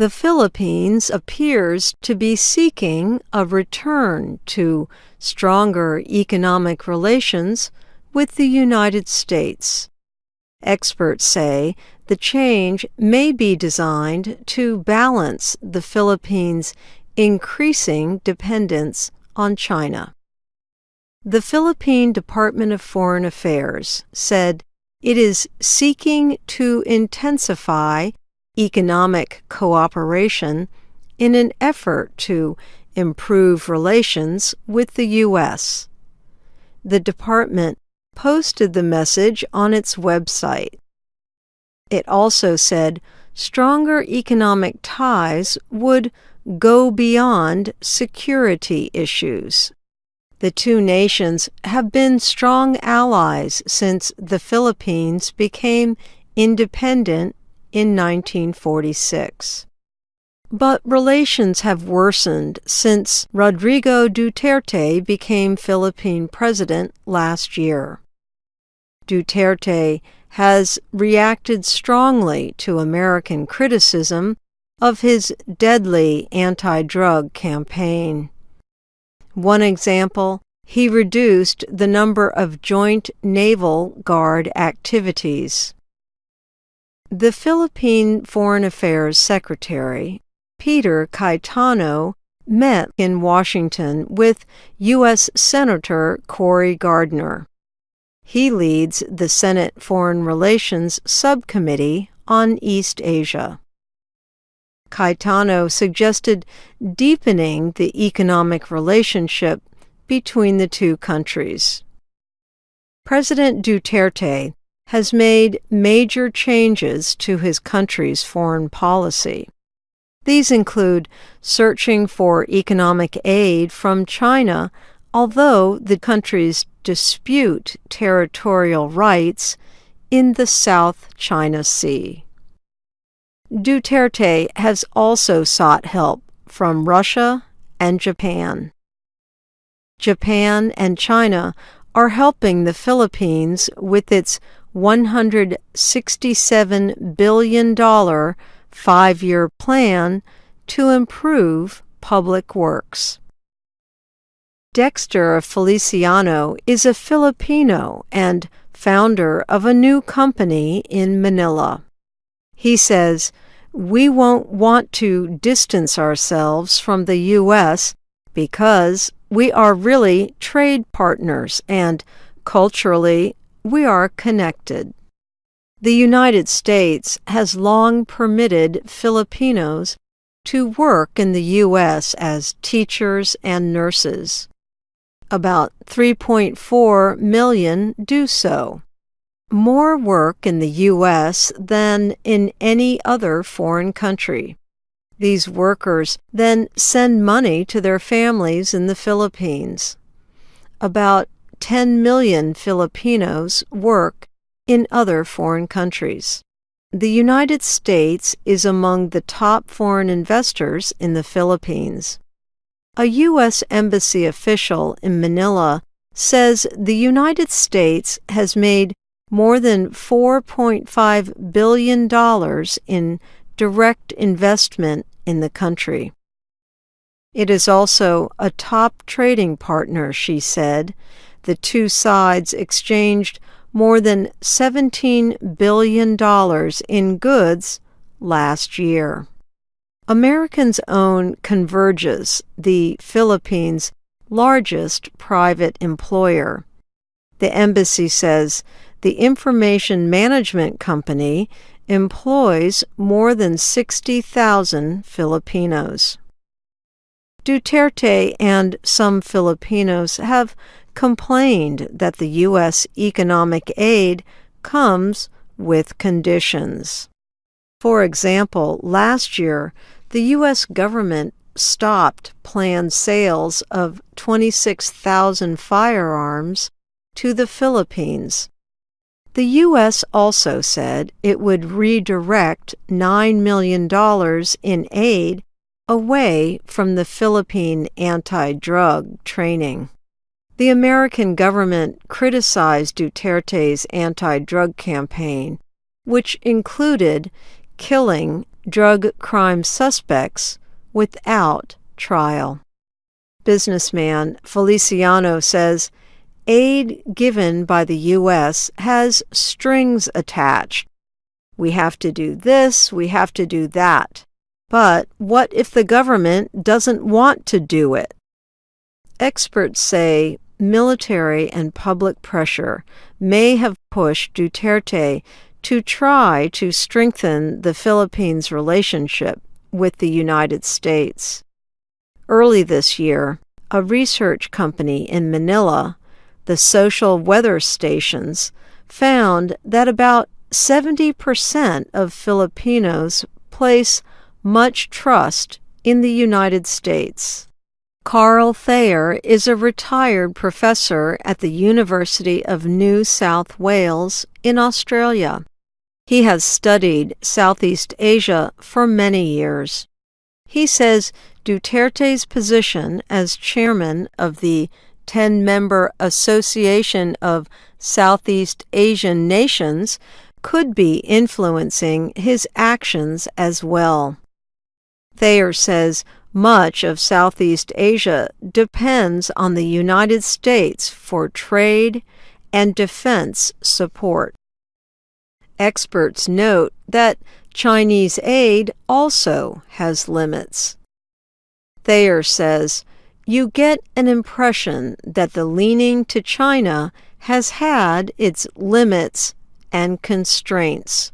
The Philippines appears to be seeking a return to stronger economic relations with the United States. Experts say the change may be designed to balance the Philippines' increasing dependence on China. The Philippine Department of Foreign Affairs said it is seeking to intensify economic cooperation in an effort to improve relations with the U.S. The department posted the message on its website. It also said stronger economic ties would go beyond security issues. The two nations have been strong allies since the Philippines became independent in 1946. But relations have worsened since Rodrigo Duterte became Philippine president last year. Duterte has reacted strongly to American criticism of his deadly anti-drug campaign. One example, he reduced the number of joint naval guard activities. The Philippine Foreign Affairs Secretary, Peter Cayetano, met in Washington with U.S. Senator Cory Gardner. He leads the Senate Foreign Relations Subcommittee on East Asia. Cayetano suggested deepening the economic relationship between the two countries. President Duterte has made major changes to his country's foreign policy. These include searching for economic aid from China, although the countries dispute territorial rights in the South China Sea. Duterte has also sought help from Russia and Japan. Japan and China are helping the Philippines with its $167 billion five-year plan to improve public works. Dexter Feliciano is a Filipino and founder of a new company in Manila. He says, "We won't want to distance ourselves from the U.S. because we are really trade partners and culturally we are connected." The United States has long permitted Filipinos to work in the U.S. as teachers and nurses. About 3.4 million do so. More work in the U.S. than in any other foreign country. These workers then send money to their families in the Philippines. About 10 million Filipinos work in other foreign countries. The United States is among the top foreign investors in the Philippines. A U.S. Embassy official in Manila says the United States has made more than $4.5 billion in direct investment in the country. It is also a top trading partner, she said. The two sides exchanged more than $17 billion in goods last year. Americans own Convergys, the Philippines' largest private employer. The embassy says the information management company employs more than 60,000 Filipinos. Duterte and some Filipinos have complained that the U.S. economic aid comes with conditions. For example, last year, the U.S. government stopped planned sales of 26,000 firearms to the Philippines. The U.S. also said it would redirect $9 million in aid away from the Philippine anti-drug training. The American government criticized Duterte's anti-drug campaign, which included killing drug crime suspects without trial. Businessman Feliciano says, aid given by the U.S. has strings attached. We have to do this, we have to do that. But what if the government doesn't want to do it? Experts say military and public pressure may have pushed Duterte to try to strengthen the Philippines' relationship with the United States. Early this year, a research company in Manila, the Social Weather Stations, found that about 70% of Filipinos place much trust in the United States. Thayer is a retired professor at the University of New South Wales in Australia. He has studied Southeast Asia for many years. He says Duterte's position as chairman of the 10-member Association of Southeast Asian Nations could be influencing his actions as well. Thayer says much of Southeast Asia depends on the United States for trade and defense support. Experts note that Chinese aid also has limits. Thayer says, you get an impression that the leaning to China has had its limits and constraints.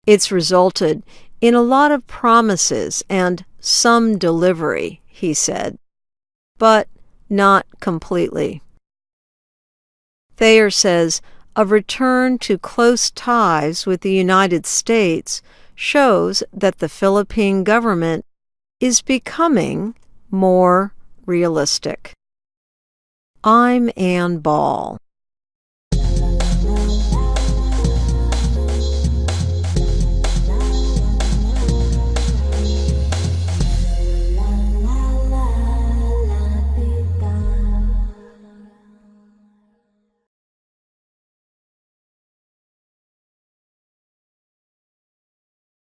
It's resulted in a lot of promises and some delivery, he said, but not completely. Thayer says a return to close ties with the United States shows that the Philippine government is becoming more realistic. I'm Ann Ball.